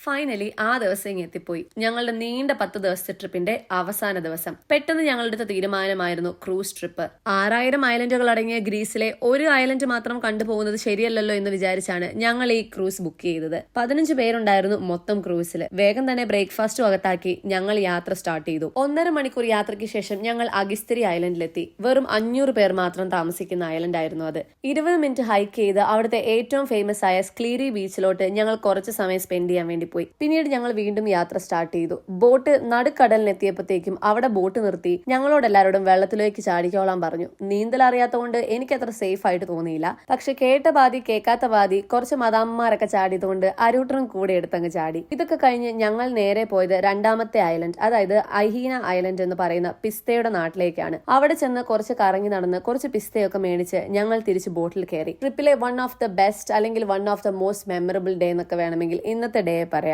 Finally ആ ദിവസം ഇങ്ങ് എത്തിപ്പോയി. ഞങ്ങളുടെ നീണ്ട 10 ദിവസത്തെ ട്രിപ്പിന്റെ അവസാന ദിവസം. പെട്ടെന്ന് ഞങ്ങളുടെ അടുത്ത തീരുമാനമായിരുന്നു ക്രൂസ് ട്രിപ്പ്. 6000 ഐലൻഡുകൾ അടങ്ങിയ ഗ്രീസിലെ ഒരു ഐലൻഡ് മാത്രം കണ്ടുപോകുന്നത് ശരിയല്ലല്ലോ എന്ന് വിചാരിച്ചാണ് ഞങ്ങൾ ഈ ക്രൂസ് ബുക്ക് ചെയ്തത്. 15 പേരുണ്ടായിരുന്നു മൊത്തം ക്രൂസിൽ. വേഗം തന്നെ ബ്രേക്ക്ഫാസ്റ്റും അകത്താക്കി ഞങ്ങൾ യാത്ര സ്റ്റാർട്ട് ചെയ്തു. 1.5 മണിക്കൂർ യാത്രയ്ക്ക് ശേഷം ഞങ്ങൾ അഗസ്തിരി ഐലൻഡിലെത്തി. വെറും 500 പേർ മാത്രം താമസിക്കുന്ന ഐലൻഡ് ആയിരുന്നു അത്. 20 മിനിറ്റ് ഹൈക്ക് ചെയ്ത് അവിടുത്തെ ഏറ്റവും ഫേമസ് ആയ സ്ക്ലീരി ബീച്ചിലോട്ട് ഞങ്ങൾ കുറച്ച് സമയം സ്പെൻഡ് ചെയ്യാൻ വേണ്ടി പോയി. പിന്നീട് ഞങ്ങൾ വീണ്ടും യാത്ര സ്റ്റാർട്ട് ചെയ്തു. ബോട്ട് നടുക്കടലിനെത്തിയപ്പോഴത്തേക്കും അവിടെ ബോട്ട് നിർത്തി ഞങ്ങളോട് എല്ലാവരോടും വെള്ളത്തിലേക്ക് ചാടിക്കോളാൻ പറഞ്ഞു. നീന്തൽ അറിയാത്തതുകൊണ്ട് എനിക്കത്ര സേഫ് ആയിട്ട് തോന്നിയില്ല. പക്ഷെ കേട്ട പാതി കേൾക്കാത്ത പാതി കുറച്ച് മദാമ്മമാരൊക്കെ ചാടിയതുകൊണ്ട് അരൂട്ടറും കൂടെ എടുത്തങ്ങ് ചാടി. ഇതൊക്കെ കഴിഞ്ഞ് ഞങ്ങൾ നേരെ പോയത് രണ്ടാമത്തെ ഐലൻഡ്, അതായത് ഐഹീന ഐലൻഡ് എന്ന് പറയുന്ന പിസ്തയുടെ നാട്ടിലേക്കാണ്. അവിടെ ചെന്ന് കുറച്ച് കറങ്ങി നടന്ന് കുറച്ച് പിസ്തയൊക്കെ മേടിച്ച് ഞങ്ങൾ തിരിച്ച് ബോട്ടിൽ കയറി. ട്രിപ്പിലെ വൺ ഓഫ് ദ ബെസ്റ്റ് അല്ലെങ്കിൽ one of the most memorable day എന്നൊക്കെ വേണമെങ്കിൽ ഇന്നത്തെ ഡേ പറയാം.